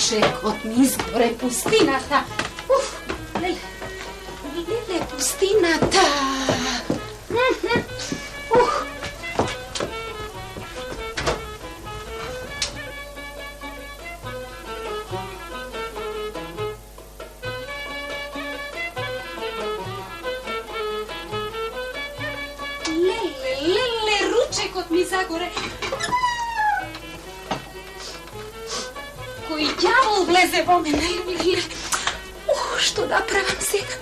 ručekot mi izgore pustinata. Lele, pustinata. Lele, ručekot mi zagore. Koji đavol vleze vo mene, lele. Što da pravam сега?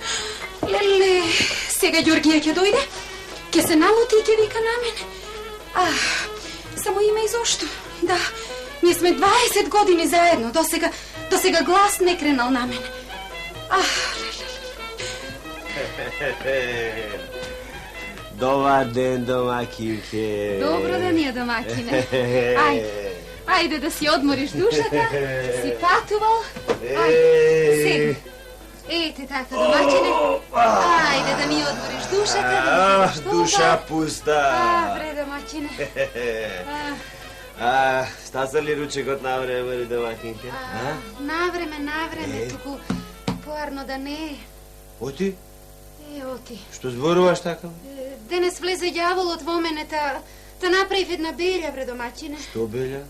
Lele, сега Đurgija ќе dojde, ќе se naluti i ќе vika na mene. Samo ima i zašto? Da, mi sme 20 godini zajedno, do сега glas ne krenal na mene. Dobar den, domakinke. Dobro dan je, domakine. Ajde da si odmoriš dušaka, si patuval. Sedi. Ete tako, domaćine. Ajde da mi odmoriš dušaka. Duša pusta. Bre, domaćine. Stasa li ručekot na vreme, domakinke? Navreme, туку поарно да не. Оти? Оти. Што зборуваш така? Денес влезе ѓаволот во мене, та направив една белја, бре, домаќине. Што белја?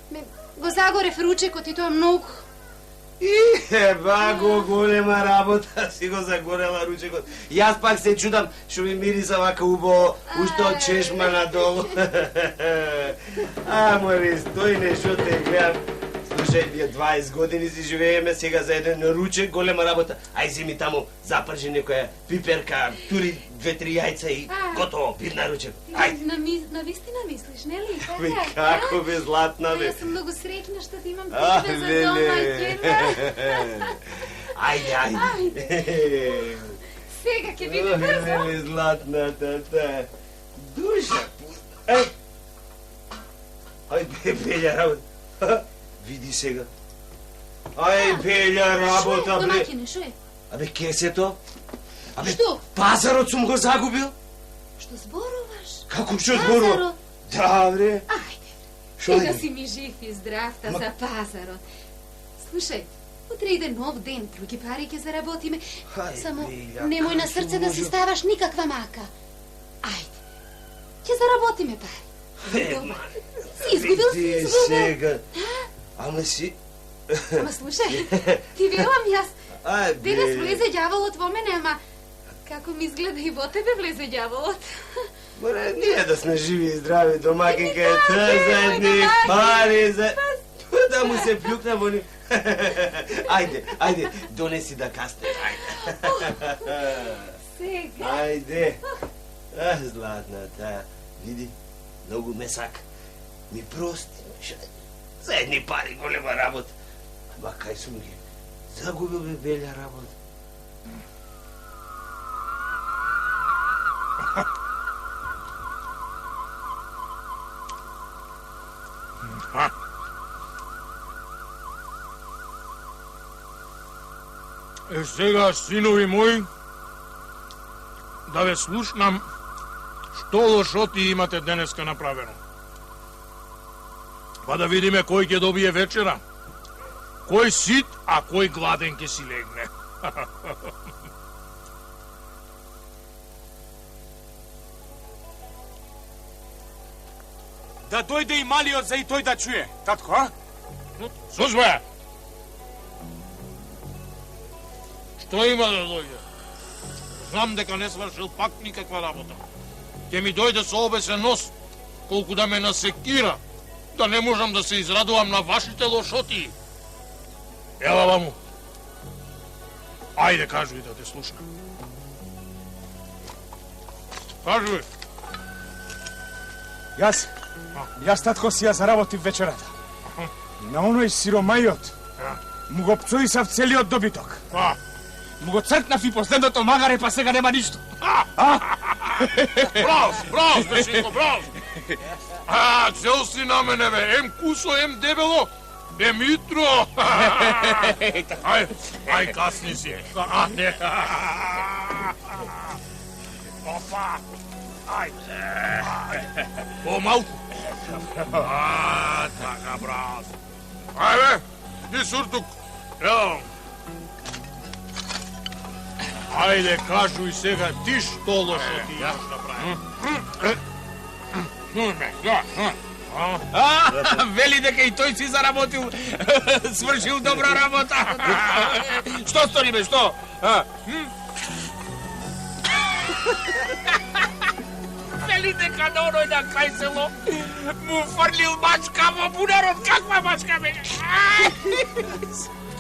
Го загорев ручекот и тоа многу. Баго, голема работа, си го загорела ручекот. Јас пак се чудам што ми мириса вака убаво, уште од чешма надолу. Мој стојне, што те гледам. Слушај, ние 20 години си живееме, сега за еден ручек, голема работа. Ај земи таму, запржи некоја пиперка, тури 2-3 јајца и готово, видна ручек. Ајде. На вистина мислиш, нели? Како бе, златна бе. Јас сум многу среќна што ти имам тебе за домаќина. Ајде. Сега ќе биде брзо. Леле, златната, душа пуста. Ајде, белја работа. Види сега. Белја работа, бре. Домаќине, шо е? Кесето. Што? Пазарот сум го загубил. Што зборуваш? Како што зборувам? Да, бре. Ајде. Шо Сега е? си ми жив и здрав за пазарот. Слушај, утре иде нов ден, други пари ќе заработиме. Само немој на срце да си ставаш никаква мака. Ајде. Ќе заработиме пари. Си изгубил, си изгубил. Сега. Ама си... Ама слушај, ти велам јас. Денес влезе ѓаволот во мене, ама како ми изгледа и во тебе влезе ѓаволот. Море, ние да сме живи и здрави, домакинка, за едни пари, за... Да му се плюкна во ни... Ајде, донеси да касне, ајде. Сега. Ајде. Златната, види, многу месак. Ми прости, за едни пари голема работа. Ама кај сум ги загубил бе белја работа. Сега, синови мои, да ве слушнам што лошоти имате денеска направено. Па да видиме кој ќе добие вечера. Кој сит, а кој гладен ќе си легне. Да дојде и малиот за и тој да чуе. Татко, а? Слушбе! Што има да дојде? Знам дека не свршил пак никаква работа. Ќе ми дојде со обесен нос, колку да ме насекира, да не можам да се израдувам на вашите лошоти. Ела ваму. Ајде, кажуј да те слушам. Кажуј. Јас татко си ја заработив вечерата. На оној сиромајот му го пцуисав целиот добиток. Му го цркнав и последното магаре, па сега нема ништо. Браво, бе, синко, браво. Цел си на мене, бе, ем кусо, ем дебело. Бе, Митро. Ај, касни си. Опа. Ајде. Помалку. Така, браво. Ајде, ти суртук. Evo. Ajde, kažu i сега ti što lošo ti još napravi. Вели дека и тој си заработил, свршил добра работа. Што стори бе, што? Вели дека на оној на крај село му фрлил мачка во бунарот. Каква мачка бе?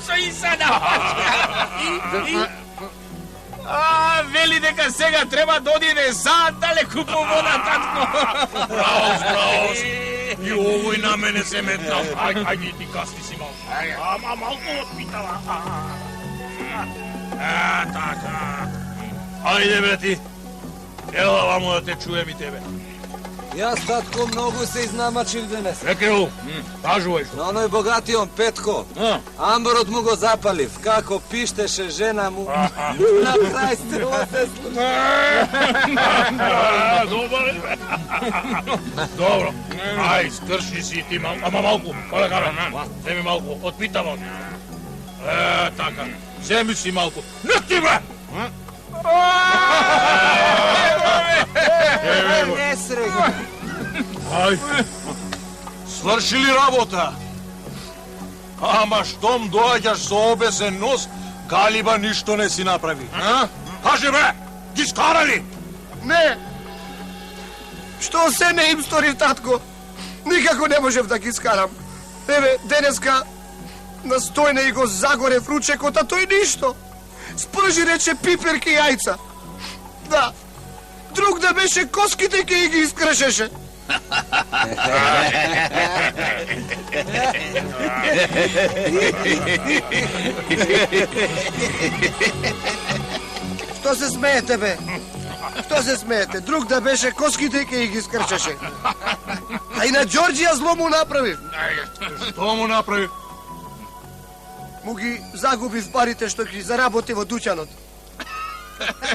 Што и сада мачка? Вели дека сега треба да одиде сад да леку по вода, татко. Браво. И овој на мене се метнал. Ајде ти касни си малко. Ама малко отпитала. Така. Ајде, брати. Ела вамо да те чуем и тебе. Јас, татко, многу се изнамачив денес. Рекеу, кажувај што. На оној богатион Петко, амбарот му го запалив, како пиштеше жена му, на крај село се слуша. Добро. Ај, скрши си ти малко. Ама малко, кој кара? Земи малко, отпитамо. Така. Земи си малко. Нехти бе! Не срега. Ај, сврши ли работа? Ама штом доаѓаш со обесен нос, Галиба ништо не си направи. Кажи бе, ги скарали? Не! Што се не им стори, татко? Никако не можев да ги скарам. Еве, денеска настојне и го загорев ручекот, а тој ништо. Спржи рече пиперки и јајца. Да, друг да беше коските ке и ги искршеше. Што се смеете, бе? Што се смеете? Друг да беше коските ке и ги скрчеше. А и на Ѓорѓија зло му направив. Што му направи? Му ги загубив парите што ги заработи во дуќанот.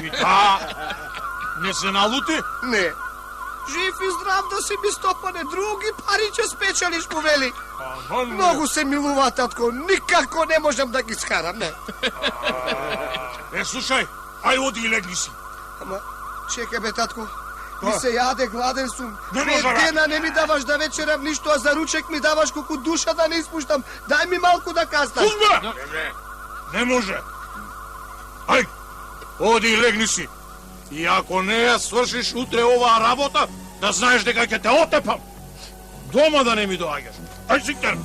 И та не се налути? Не. Жив и здрав да си ми стопане, други пари ќе спечалиш, му вели. Многу се милува, татко, никако не можам да ги скарам, не. Слушај, ај оди и легни си. Ама, чекай бе, татко, ми се јаде, гладен сум. Не може, бе. Дена не ми даваш да вечерам ништо, а за ручек ми даваш колку душа да не испуштам. Дај ми малку да каснам. Узме! Не може. Ај, оди и легни си. И ако не ја свршиш утре оваа работа, да знаеш дека ќе те отепам. Дома да не ми доаѓаш. Ај си кер.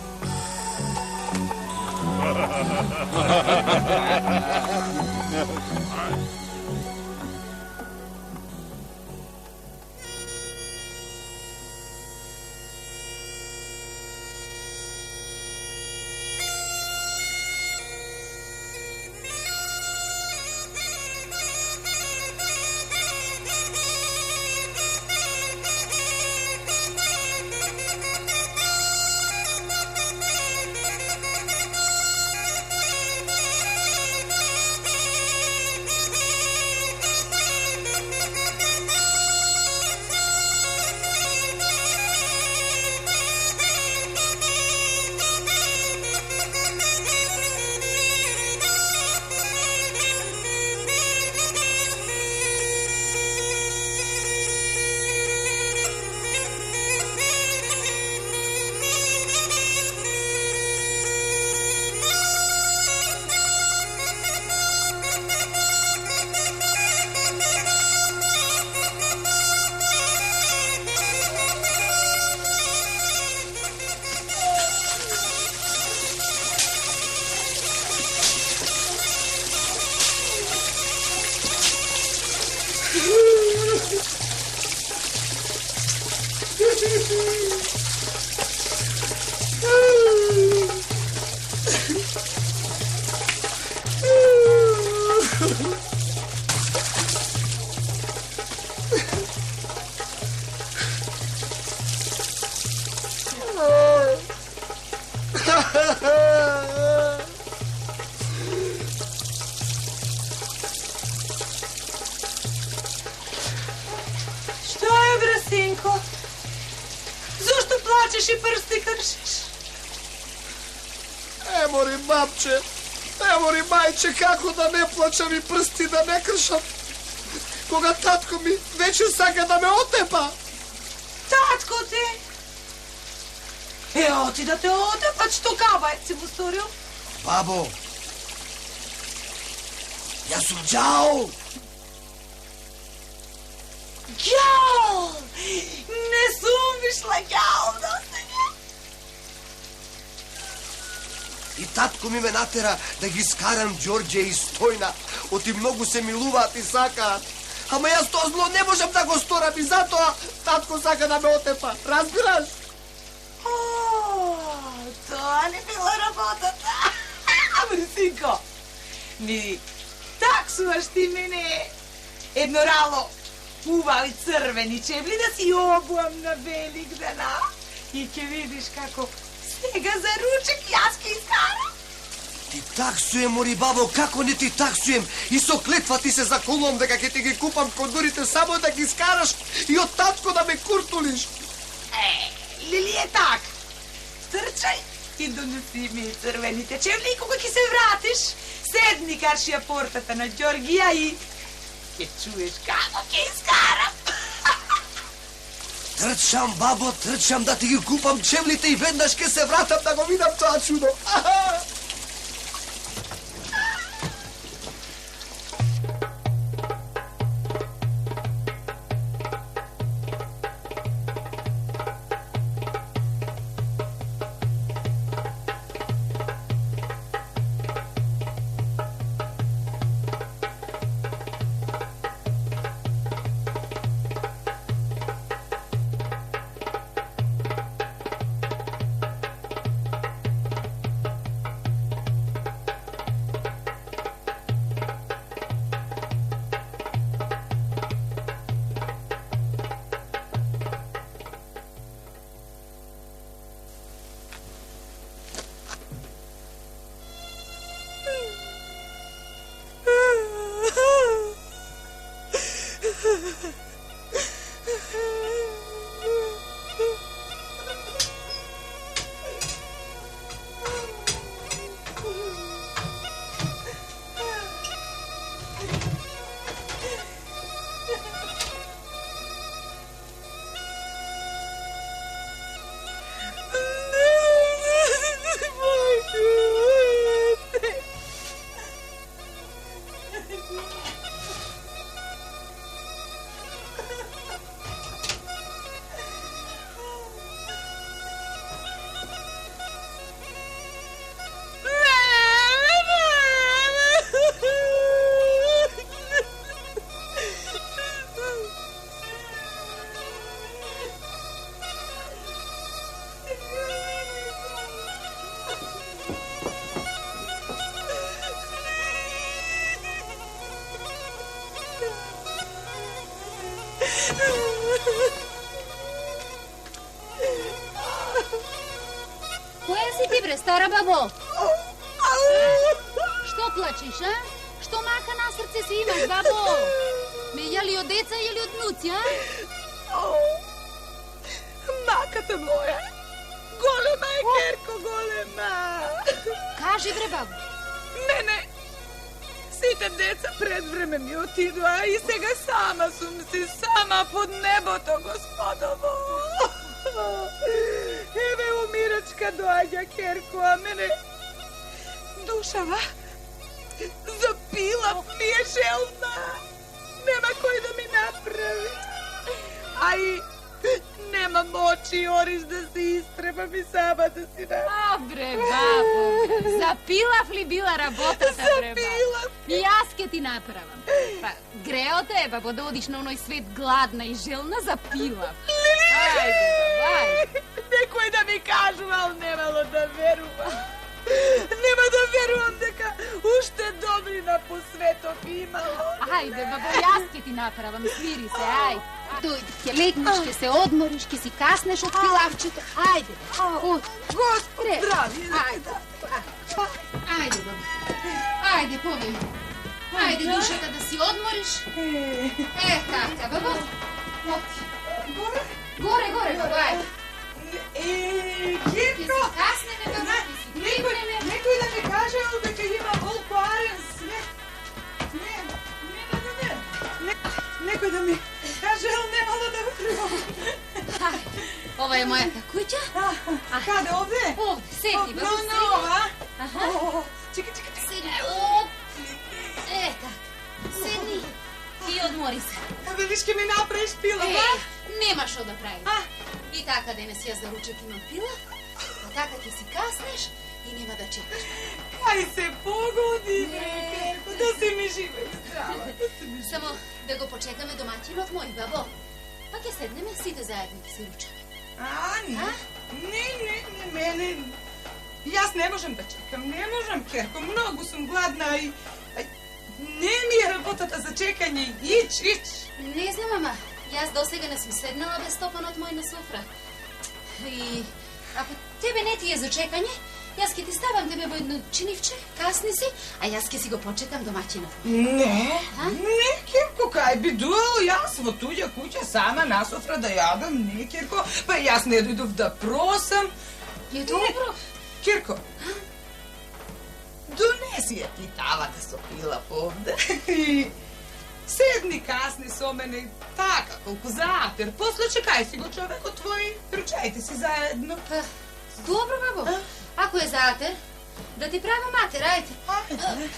Што е, бре, синко? Зошто плачеш и прсти кршиш? Мори, бабче, Ево ли, мајче, како да не плачам и прсти да не кршам, кога татко ми вече сака да ме отепа. Татко ти? Оти да те отепа, што кабајт си му сторил? Бабо, јас сум ѓаол. Ѓаол! Не сум вишла ѓаол да остане. И татко ми ме натера да ги скарам Ѓорѓе и Стојна. Оти многу се милуваат и сакаат. Ама јас тоа зло не можам да го сторам и затоа татко сака да ме отепа. Разбираш? Тоа не била работата. Брсинко, ми таксуваш ти мене еднорало убави црвени чевли да си обувам на Велик ден, и ќе видиш како сега за ручек јас ке искарам. Ти таксуем, мори бабо, како не ти таксуем? И со клетва ти се заколувам дека ќе ти ги купам кондурите само да ги скараш и од татко да ме куртулиш. Лили е так. Трчај и донеси ми црвените чевли и кога ќе се вратиш, седни карши ја портата на Ѓоргија и ќе чуеш како ќе искарам. Трчам, бабо, трчам да ти ги купам чевлите и веднаш ќе се вратам да го видам тоа чудо. Која си ти, бре, стара бабо? Што плачеш, а? Што мака на срце си имаш, бабо? Ме јали од деца или од внуци, а? Маката моја, голема е, керко, голема. Кажи, бре, бабо. Мене, сите деца пред време ми отидоа и сега сама сум си, сама под небото, господово. Еве умирачка доаѓа, керко, а мене душава запила ми е желна. Нема кој да ми направи. А и нема мочи, ориш да се истребам и сама да си направи. А, бре, бабо, запилав ли била работата, бре, бабо? И јас ке ти направам. Па, грео те, бабо, да одиш на оној свет гладна и желна, запилав. Ајде, ајде. Некој да ми кажувал, немало да верувам. Нема да верувам дека уште добрина по светот имало. Ајде, бабо, јас ке ти направам, смири се, ајде. Дојди, ќе легнеш, ќе се одмориш, ќе си каснеш од пилавчето. Ајде, оди. Господ, здрави. Ајде, ајде, бабо. Ајде, повели. Ајде, душата да си одмориш. Така, бабо. Оти. Горе, бабо, ајде. Гирко, каснеме, бабо, ќе си припреме. некој да ми каже дека има Ova je moja kuća. Kada, ovde? Ovde, sedni, babo, sedni. Aha. Čekaj. Sedni, tako. Sedni i odmori se. Vidiš ke mi napraviš pila, ba? Nemaš što da praviš. I taka danas ja za ručak imam pila, a taka ti si kasneš i nema da čekaš. Aj se pogodi, Kerko, da si mi živa i zdrava. Samo da go počekame domaćin od mojih, babo. Pa ke sedneme, site zajedno da si ručame. Ne, mene... Jas ne možem da čekam, ne možem, Kerko, mnogo sam gladna i... Ne mi je rabotata za čekanje, ić. Ne znam, mama, jaz dosega ne sam sednala bez Stopan od mojna sufra. I ako tebe ne ti je za čekanje, jaz ke ti stavam tebe bo jedno činivče, kasni si, a jaz ke si go počekam domaćina. Ne, Kerko, kaj bi duo, jaz vo tuđa kuća sama nasofra da jadam, ne, Kerko, pa jaz ne dojdu da prosam. Je dobro? Kerko, donesi je ti tavata so pila ovde i sedni kasni so mene taka koliko zater. Posle čekaj si go čoveko tvoji, ručajte si zajedno. Pa, dobro, babo. Ako je zater, da ti pravo mater, ajde. Ajde.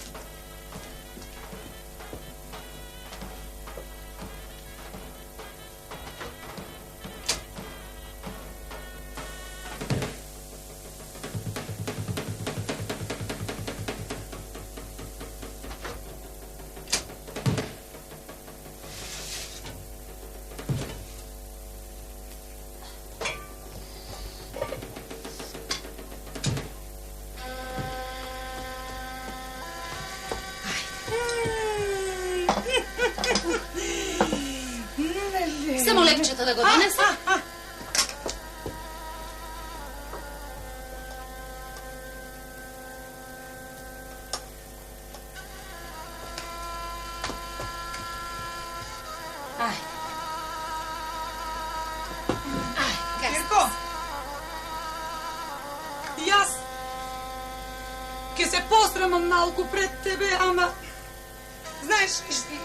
Samo lepčeta da go donese. Kerko, jaz, ke se posramam malko pred tebe, ama, znaš,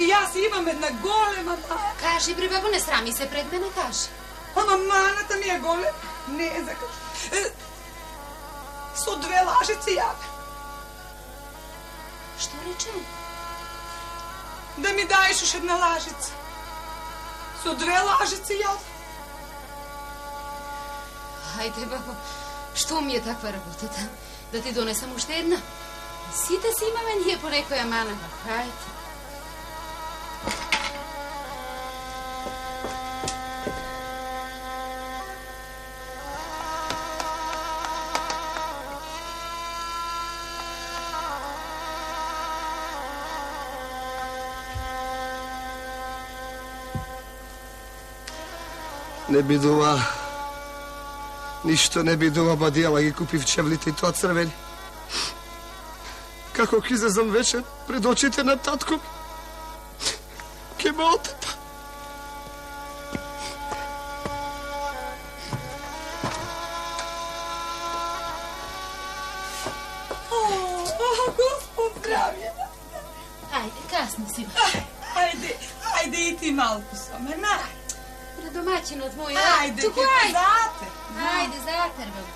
jaz imam jedna golema mana. Kaži, bre, babo, ne srami se pred mene, kaži. Ama manata mi je golema, ne zakaži. Su dve lažice jave. Što rečem? Da mi daješ još jedna lažica. Su dve lažice jave. Hajde, babo, što mi je takva rabotata? Da ti donesam ušte jedna? Sita si ima meni je po nekoj amana, hajde. Не бидува, ништо не бидува, ба дијава ги купив чевлите и тоа црвени. Како ќе излезам вечер пред очите на татко, ке ме отепа. Господ здравје. Ajde, kasno si. Ajde i ti malko sa mene, ajde. Pred domaćin od moju. Ajde, Kerko, zater. Ajde, zater, babo.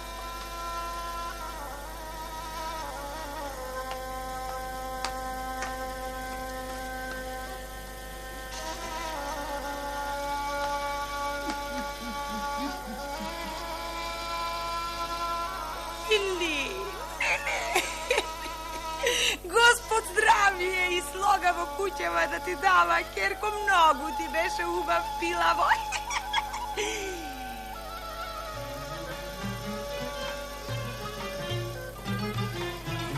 Господ здравје и слога во куќава да ти дава, Керко, многу ти беше убав пилаво.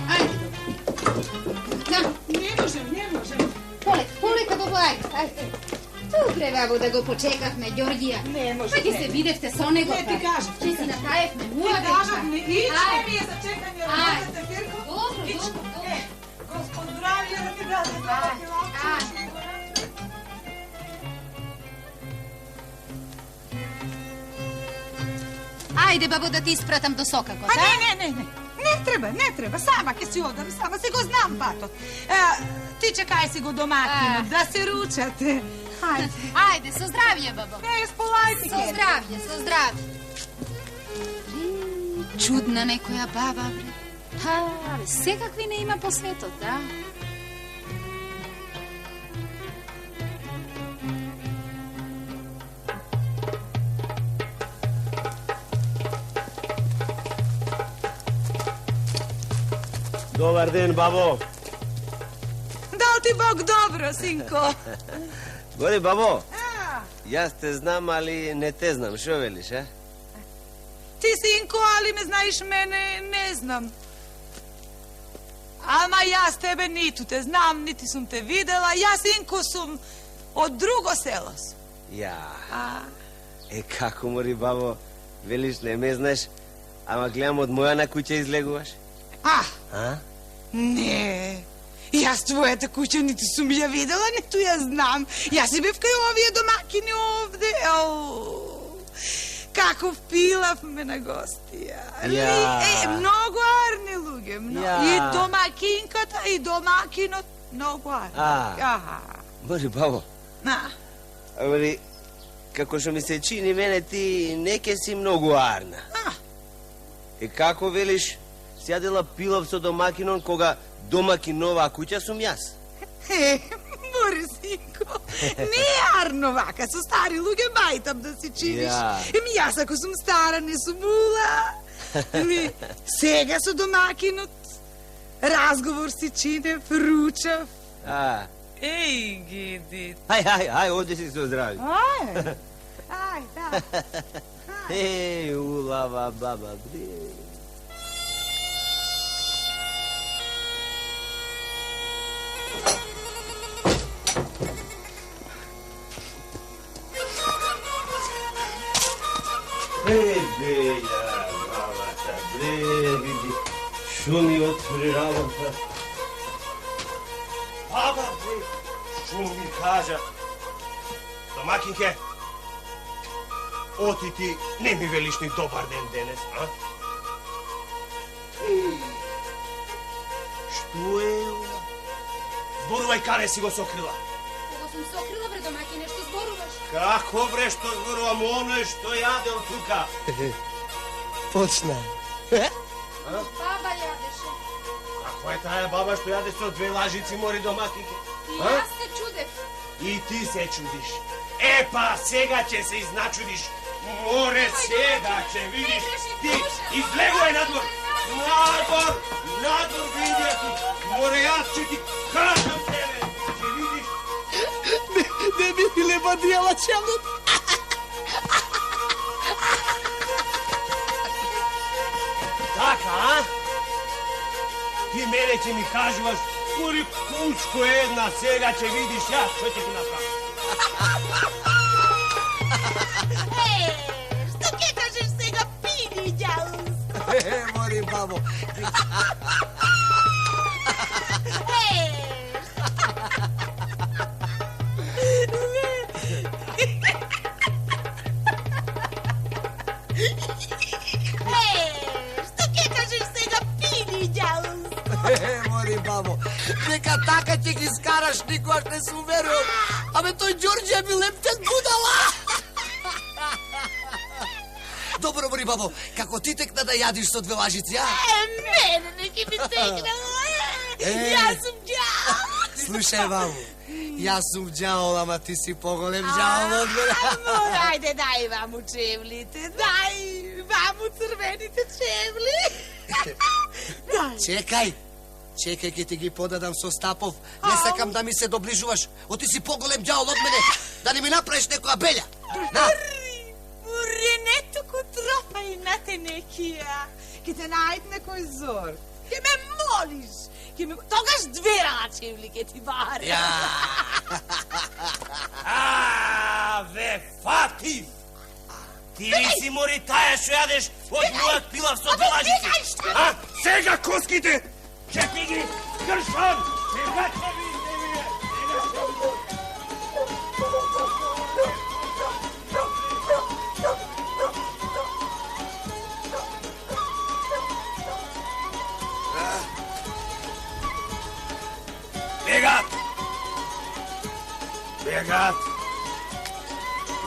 Ajde. Kam? Не можем. Poleka, babo, ajde. Dobre, babo, da go počekavme, Đorđija. Не може. Pa ќе се видевте со него. Не, ти кажав. Ќе си направевме Ти муа кажав ми, Ајде. ми е за чекање работата, Керко. Dobro. Господ здравје да ти даде здрава пилавче. Ajde, babo, da ti ispratам до Сокакот, А не. Не треба, сама ќе си одам, сама си го знам патот. Ти чекај си го домакинот, да се ручате. Хајде. Ajde, со здравје, babo. Не, сполајте, Со здравје, со здравје. Чудна некоја баба, бре. Бе, секакви не има по светот, да? Добар ден, бабо. Дал ти Бог добро, синко. Горе, бабо. Јас те знам, али не те знам. Шо велиш, а? Ти, синко, али ме знаеш мене, не знам. Ама јас тебе ниту те знам, нити сум те видела. Јас, синко, сум од друго село. Ја. Како мори, бабо? Велиш, не ме знаеш, ама гледам од моја на куќа излегуваш. А? Не. Јас твојата куќа нити сум ја видела, ниту ја знам. Јас си бев кај овие домакини овде. Како пилав ме на гостија. Многу арни луѓе. И домакинката, и домакинот. Многу арни. Мори, бабо. Али, како што ми се чини мене, ти неке си многу арна. И како велиш, сјадела пилав со домакинон, кога домакинова куќа сум јас? Мори, синко, не е арно вака, со стари луѓе мајтам да си чиниш. Јас ако сум стара, не сум ула. Сега со домакинот, разговор си чинев, ручав. Еј, Гиди. Ај, овде си се оздрави. Ај, да. Еј, улава баба, бре. Беја, бабата, види, шо ми отвори работа. Баба, шо ми кажа? Домакинке, оти ти не ми велиш ни добар ден денес, а? Што е? Зборувај каде си го сокрила. Кога сум сокрила, бре, домакине, што зборуваш? Како, бре, што зборувам, оно е што јадел тука. Почна. Баба јадеше. Како е тая баба што јаде со 2 лажици, мори, домакинке? И јас се чудев. И ти се чудиш. Епа, сега ќе се изначудиш. Море, сега ќе видиш. Ти, излегувај надвор. Надвор, види ти. Море, јас ќе ти кажам тебе. Ќе видиш. Не би лепа дела челот. Така, а? Ти мене ќе ми кажуваш, мори кучко една, сега ќе видиш јас што ќе ти направам. Што ќе кажеш сега, пини, ѓаус? Мори, бабо. Мори, бабо, нека така ќе ги скараш, никогаш не се уверувам. Абе, тој Ѓорѓе ми лептен будала. Добро, мори, бабо, како ти текна да јадиш со 2 лажици, а? Мене не ќе ми текна. Јас сум ѓаол. Слушај, бабо, јас сум ѓаол, ама ти си поголем ѓаол од мене. Ајде, дај ваму чевлите, дај ваму црвените чевли. Чекај, ќе ти ги подадам со Стапов. Не сакам да ми се доближуваш. Оти си поголем ѓаол од мене, да не ми направиш некоја белја. Мури, не туку тропај на те некија. Ке те најдне кој зор. Ке ме молиш. Тогаш 2 рачевли ке ти баре. Ве, Фатив! Ти ли си, мори, тая што јадеш од мојот пилав со 2 лажици? А, сега коските! Ќе ти ги скршам! Сега ќе видите вие! Бегат!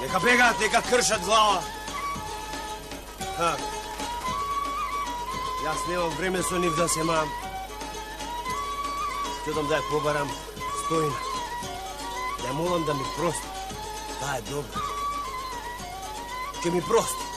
Нека бегат, нека кршат глава. Јас немам време со нив да се мам. Ќе да ја побарам Стојна. Ја молам да ми прости. Таа е добра. Ќе ми прости.